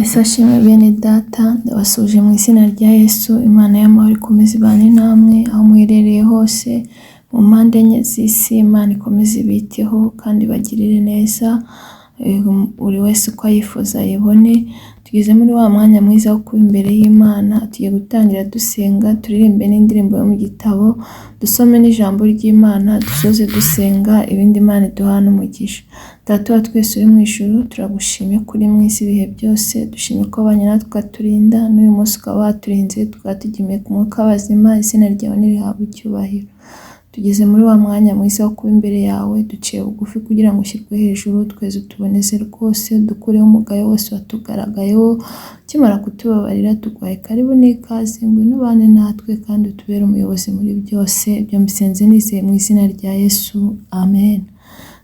Ese ashimwe bene data, ndabasuje mu izina rya Yesu. Imana y'amahoro ikomeze ibane namwe aho muherereye hose mu mpande enye z'isi. Imana ikomeze ibiteho kandi bagirire neza, buri wese uko ayifuza ayibone. Tugeze muri wa mwanya mwiza wo kuba imbere y'Imana. Tugiye gutangira dusenga, turirimbe n'indirimbo yo mu gitabo, dusome n'ijambo ry'Imana, dusoze dusenga, ibindi Imana iduha n'umugisha. Data wa twese uri mu ijuru, turagushimye kuri mu isi ibihe byose. Dushimye ko abanye natwe ukaturinda, n'uyu munsi ukaba waturinze tukaba tugimiye ku mwuka w'abazima. Izina ryawe nirihabwe icyubahiro. Tugeze muri wa mwanya mwiza wo kuba imbere yawe, duciye bugufi kugira ngo ushyirwe hejuru, tweze utuboneze rwose, dukureho umugayo wose watugaragayeho. Ukimara kutubabarira tuguhaye karibu n'ikaze, ngwino ubane natwe kandi utubere umuyobozi muri byose. Ibyo mbisenze nizeye mu izina rya Yesu, amen.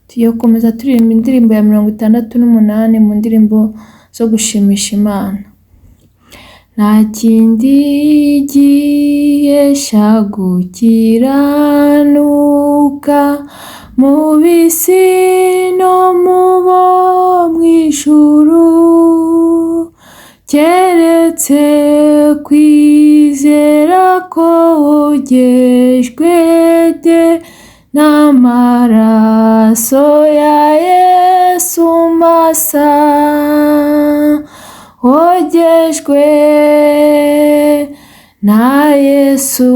Tugiye gukomeza turirimba indirimbo ya 68 mu ndirimbo zo gushimisha Imana. Nta kindi gihesha gukiranuka mu bisi no mu bo mu ijuru, keretse kwizera ko wogejwe de n'amaraso ya Yesu masa, wogejwe na Yesu,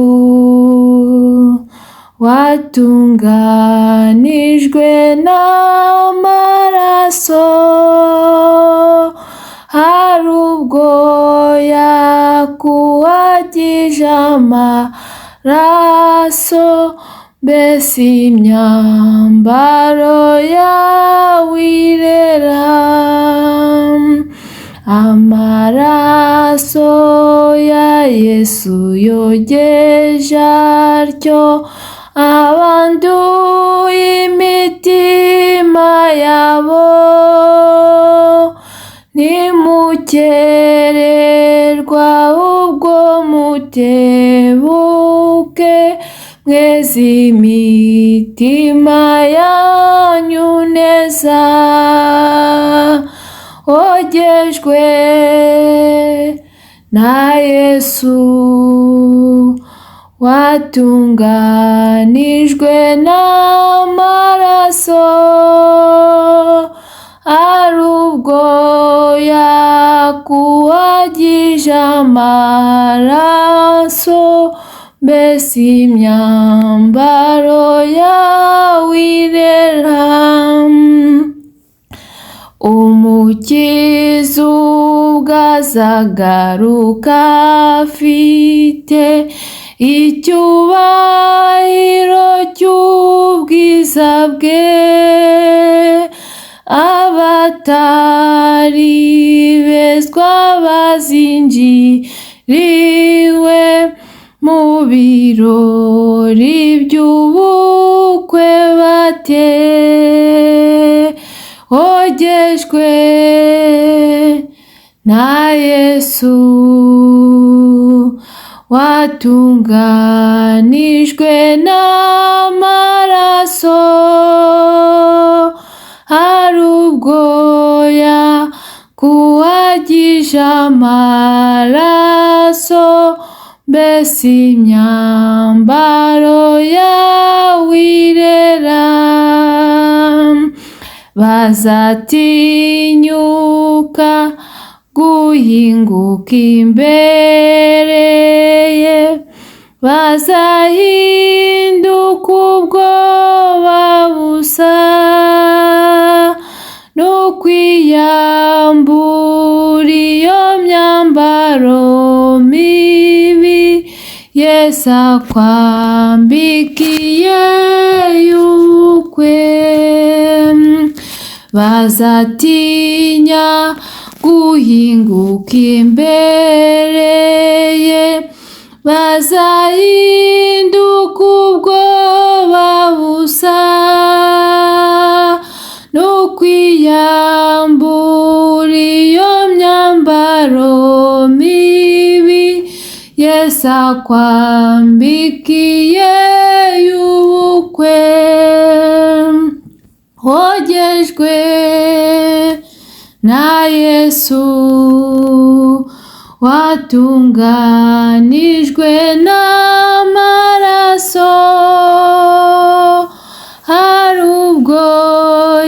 watunganijwe n'amaraso, hari ubwo yakuhagije amaraso, mbese imyambaro yawe irera. Amaraso ya Yesu yogeje atyo abanduye imitima yabo, ntimukererwa ahubwo mutebuke, mweze imitima yanyu neza, wogejwe na Yesu, watunganijwe n'amaraso, ari ubwo yakuhagije amaraso, mbese imyambaro yawe irera. Umukiza ubwo azagaruka afite icyubahiro cy'ubwiza bwe, abatari bezwa bazinjiriwe mu birori by'ubukwe bate, wogejwe na Yesu, watunganijwe n'amaraso, hari ubwo yakuhagije amaraso, mbese imyambaro yawe irera. Bazatinyuka guhinguka imbere ye, bazahinduka ubwoba busa, no kwiyambura iyo myambaro mibi Yesu akwambikiye y'ubukwe. Bazatinya guhinguka imbere ye, bazahinduka ubwoba busa, no kwiyambura iyo myambaro mibi Yesu akwambikiye y'ubukwe. wogejwe na Yesu watunganijwe n'amaraso, hari ubwo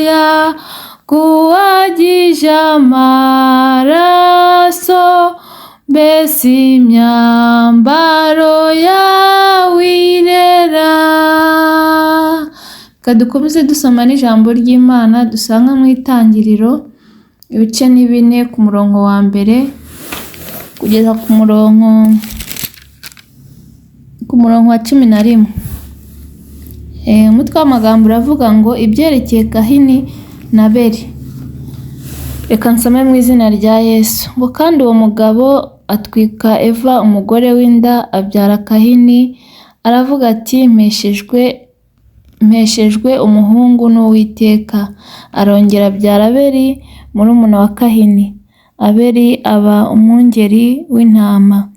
yaguhagije amaraso, mbese imyambaro yawe irera. Dukomeze dusoma n'ijambo ry'Imana dusanga mu Itangiriro ibice ni 4 ku murongo wa mbere kugeza ku murongo wa 11. Umutwe w'amagambo uravuga ngo ibyerekeye Kahini na Abeli. Reka nsome mu izina rya Yesu. Ngo kandi uwo mugabo atwika Eva umugore w'inda, abyara Kahini, aravuga ati mpeshejwe umuhungu n'Uwiteka. Arongera abyara Abeli murumuna wa Kahini. Abeli aba umwungeri w'intama,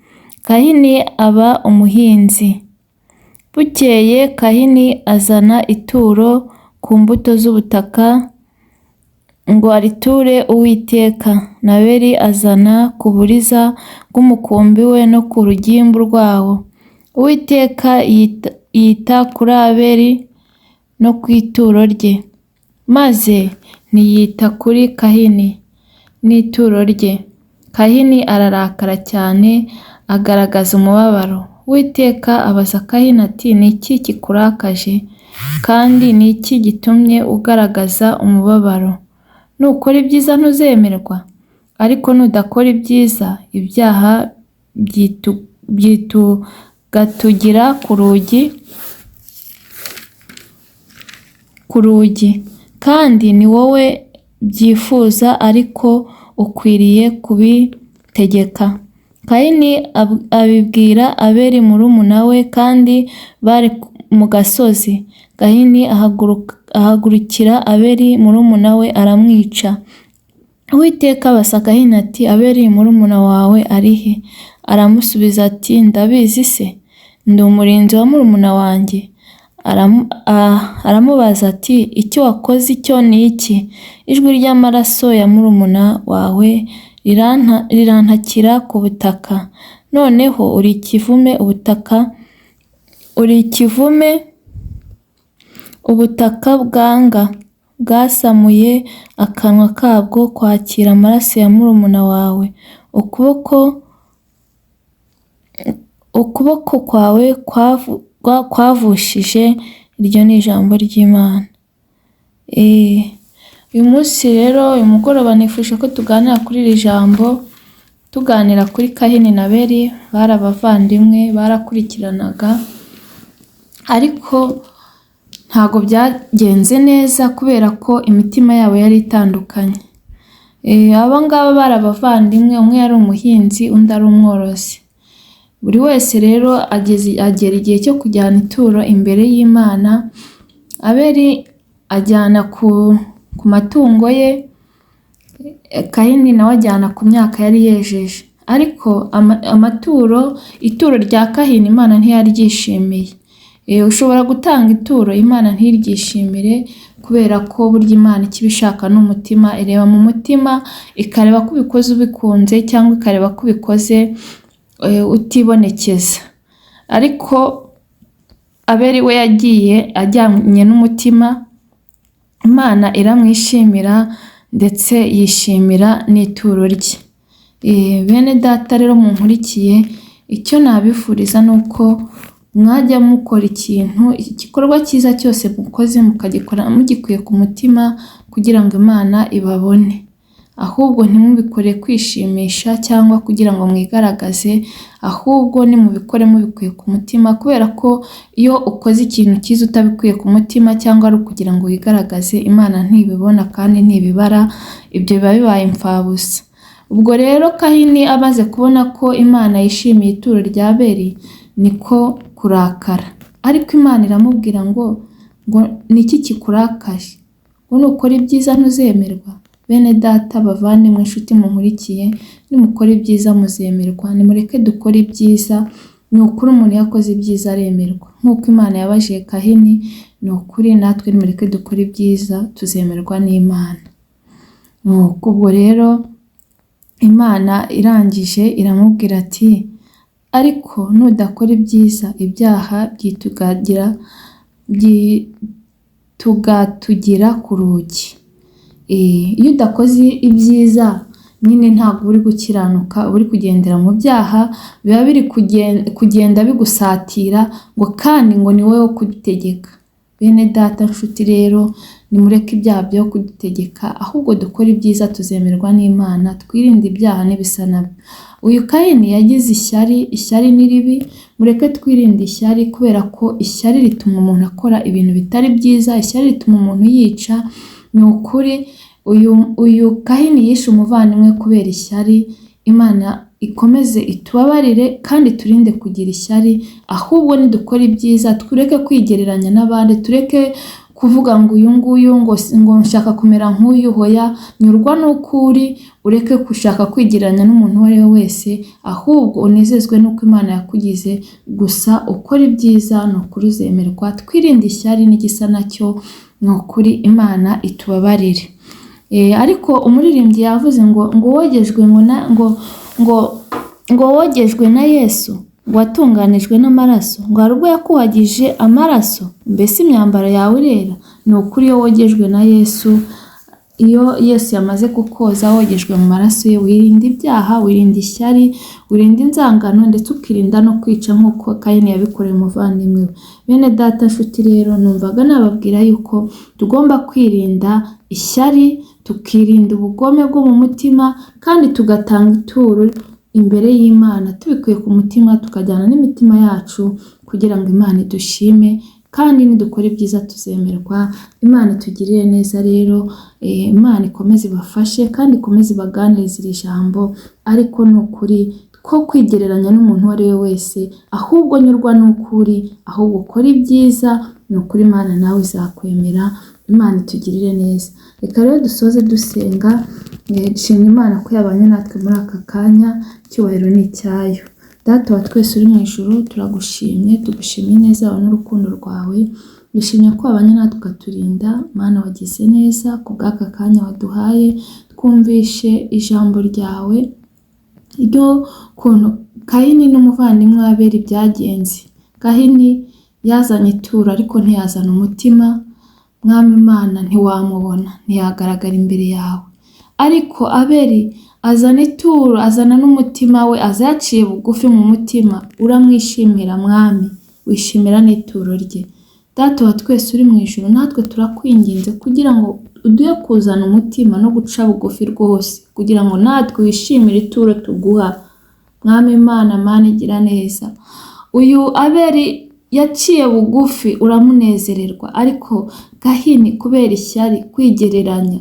Kahini aba umuhinzi. Bukeye Kahini azana ituro ku mbuto z'ubutaka ngo ariture Uwiteka, na Abeli azana ku buriza bw'umukumbi we no ku rugimbu rwawo. Uwiteka yita kuri Abeli no ku ituro rye, maze ntiyita kuri Kahini n'ituro rye. Kahini ararakara cyane, agaragaza umubabaro. Uwiteka abaza Kahini ati ni iki kikurakaje, kandi ni iki gitumye ugaragaza umubabaro? Nukora ibyiza ntuzemerwa, ariko nudakora ibyiza ibyaha byitugatugira ku rugi, kandi ni wowe byifuza, ariko ukwiriye kubitegeka. Kahini abibwira Abeli murumuna we, kandi bari mu gasozi. Kahini ahagurukira Abeli murumuna we aramwica. Uwiteka abaza Kahini ati Abeli murumuna wawe ari he? Aramusubiza ati ndabizi se, ndi umurinzi wa murumuna wanjye. Aramubaza ati icyo wakoze icyo ni iki? Ijwi ry'amaraso ya murumuna wawe rirantakira ku butaka, noneho uri ikivume ubutaka bwasamuye akanwa kabwo kwakira amaraso ya murumuna wawe. Ukuboko kwawe kwavushije. Iryo ni ijambo ry'Imana. Uyu munsi rero, uyu mugoroba nifuje ko tuganira kuri iri jambo, tuganira kuri Kahini na Abeli. Bari abavandimwe, barakurikiranaga, ariko ntago byagenze neza kubera ko imitima yabo yari itandukanye. Aba ngaba bari abavandimwe, umwe yari umuhinzi, undi ari umworozi. Buri wese rero agera igihe cyo kujyana ituro imbere y'Imana. Abeli ajyana ku matungo ye, Kahini nawe ajyana ku myaka yari yejeje. Ariko ituro rya Kahini Imana ntiyaryishimiye. Ushobora gutanga ituro Imana ntiryishimire, kubera ko burya Imana icyo ibishaka n'umutima. Ireba mu mutima, ikareba ko ubikoze ubikunze, cyangwa ikareba ko ubikoze utibonekeza. Ariko Abeli we yagiye ajyanye n'umutima, Imana iramwishimira ndetse yishimira n'ituro rye. Bene data rero munkurikiye, icyo nabifuriza nuko mwajya mukora igikorwa cyiza cyose mukoze mukagikora mugikuye ku mutima, kugira ngo Imana ibabone. Ahubwo ntimubikore kwishimisha cyangwa kugira ngo mwigaragaze, ahubwo nimubikore mubikuye ku mutima, kubera ko iyo ukoze ikintu cyiza utabikuye ku mutima cyangwa ari ukugira ngo wigaragaze, Imana ntibibona kandi ntibibara. Ibyo biba bibaye imfabusa. Ubwo rero Kahini amaze kubona ko Imana yishimiye ituro rya Abeli, niko kurakara. Ariko Imana iramubwira ngo niki kikurakaje? Ngo nukora ibyiza ntuzemerwa. Bene data, bavandimwe, inshuti munkurikiye, nimukora ibyiza muzemerwa. Nimureke dukora ibyiza. Ni ukuri umuntu yakoze ibyiza aremerwa, nk'uko Imana yabajije Kahini. Ni ukuri natwe nimureke dukora ibyiza tuzemerwa n'Imana. Ubwo rero Imana irangije iramubwira ati ariko nudakora ibyiza ibyaha byitugatugira ku rugi. Iyo udakoze ibyiza nyine ntabwo uri gukiranuka, uri kugendera mu byaha, biba biri kugenda bigusatira ngo kandi ngo ni wowe wo kudutegeka. Bene data nshuti rero nimureke ibyaha byo kudutegeka, ahubwo dukora ibyiza tuzemerwa n'Imana, twirinde ibyaha n'ibisa nabyo. Uyu Kayini yagize ishyari ni ribi, mureke twirinde ishyari kubera ko ishyari rituma umuntu akora ibintu bitari byiza, ishyari rituma umuntu yica. Ni ukuri uyu Kayini yishe umuvandimwe kubera ishyari. Imana ikomeze itubabarire kandi turinde kugira ishyari, ahubwo nidukora ibyiza tureke kwigereranya n'abandi, tureke kuvuga ngo uyu nguyu ngo nshaka kumera nk'uyu. Hoya, nyurwa n'uko uri, ureke gushaka kwigereranya n'umuntu uwo ari we wese, ahubwo unezezwe n'uko Imana yakugize. Gusa ukora ibyiza ni ukuri uzemerwa, twirinde ishyari n'igisa nacyo, ni ukuri Imana itubabarire. Ariko umuririmbyi yavuze ngo wogejwe na Yesu, ngo watunganijwe n'amaraso, ngo hari ubwo yakuhagije amaraso, mbese imyambaro yawe irera. Ni ukuri iyo wogejwe na Yesu, iyo Yesu yamaze kukoza wogejwe mu maraso ye, wirinda ibyaha, wirinda ishyari, wirinda inzangano, ndetse ukirinda no kwica nk'uko Kayini yabikoreye umuvandimwe we. Bene data nshuti rero numvaga nababwira yuko tugomba kwirinda ishyari, tukirinda ubugome bwo mu mutima, kandi tugatanga ituro imbere y'Imana tubikuye ku mutima, tukajyana n'imitima yacu kugira ngo Imana idushime, kandi nidukora ibyiza tuzemerwa. Imana itugirire neza rero, Imana ikomeze ibafashe kandi ikomeze ibaganirize iri jambo. Ariko ni ukuri ko kwigereranya n'umuntu uwo ari we wese, ahubwo nyurwa n'ukuri, ahubwo ukora ibyiza, ni ukuri Imana nawe izakwemera. Imana itugirire neza. Reka rero dusoze dusenga, dushimira Imana ko yabanye natwe muri aka kanya, icyubahiro ni icyayo. Data wa twese uri mu ijuru, turagushimye, tugushimiye neza yawe n'urukundo rwawe, dushimye ko wabanye natwe ukaturinda. Mana wagize neza ku bw'aka kanya waduhaye, twumvishe ijambo ryawe ryo kuntu Kayini n'umuvandimwe wa Abeli byagenze. Kayini yazanye ituro ariko ntiyazana umutima. Mwami Imana ntiwamubona, ntiyagaragara imbere yawe, ariko Abeli azana ituro, azana n'umutima we, aza yaciye bugufi mu mutima. Uramwishimira Mwami, wishimira n'ituro rye. Data wa twese uri mu ijuru, natwe turakwinginze kugira ngo uduhe kuzana umutima no guca bugufi rwose, kugira ngo natwe wishimire ituro tuguha. Mwami Imana, Mana igira neza. Uyu Abeli yaciye bugufi, uramunezererwa, ariko Kayini kubera ishyari, kwigereranya,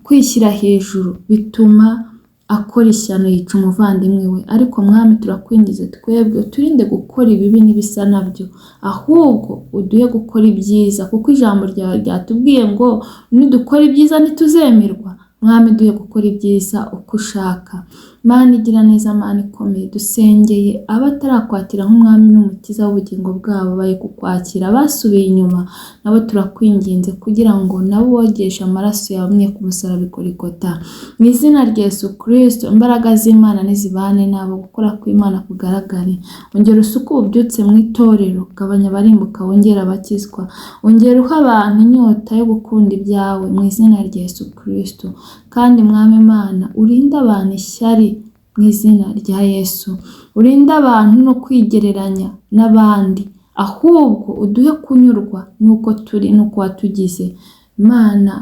kwishyira hejuru, bituma akora ishyano, yica umuvandimwe we. Ariko Mwami turakwingize, twebwe turinde gukora ibibi n'ibisa nabyo, ahubwo uduhe gukora ibyiza, kuko ijambo ryawe ryatubwiye ngo nidukora ibyiza ntituzemerwa. Mwami duhe gukora ibyiza uko ushaka. Mana igira neza, Mana ikomeye, dusengeye abatarakwakira nk'umwami n'umukiza w'ubugingo bwabo, baye kukwakira basubiye inyuma, nabo turakwinginze kugira ngo nabo bogeshe amaraso yawe ku musaraba i Golgotha. Mu izina rya Yesu Kristo, imbaraga z'Imana nizibane nabo, gukora kw'Imana kugaragare. Ongera usuke ububyutse mu itorero, gabanya abarimbuka, wongera abakizwa, ongera uha abantu inyota yo gukunda ibyawe, mu izina rya Yesu Kristo. Kandi Mwami Imana, urinde abantu ishyari mu izina rya Yesu, urinde abantu no kwigereranya n'abandi, ahubwo uduhe kunyurwa nuko turi, nuko watugize. Imana,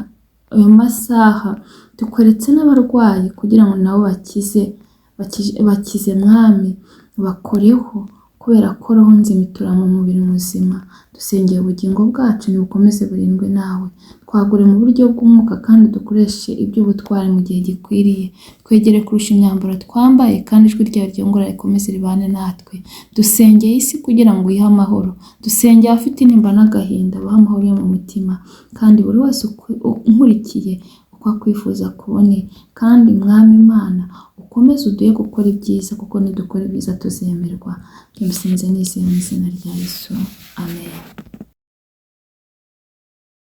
ayo masaha tukweretse n'abarwayi kugira ngo nabo bakize Mwami, bakoreho, kubera ko roho nzima itura mu mubiri muzima. Dusengeye ubugingo bwacu nibukomeze burindwe nawe, twagure mu buryo bw'umwuka kandi dukoreshe iby'ubutwari mu gihe gikwiriye. Twegere kurusha imyambaro twambaye, kandi ijwi ryawe ryongora rikomeze ribane natwe. Dusengeye isi kugira ngo uyihe amahoro, dusengeye abafite intimba n'agahinda, bahe amahoro yo mu mutima, kandi buri wese unkurikiye uko akwifuza kubone. Kandi Mwami Imana, ukomeze uduhe gukora ibyiza, kuko nidukora ibyiza tuzemerwa. Tubisenze nizeye mu izina rya Yesu, amen.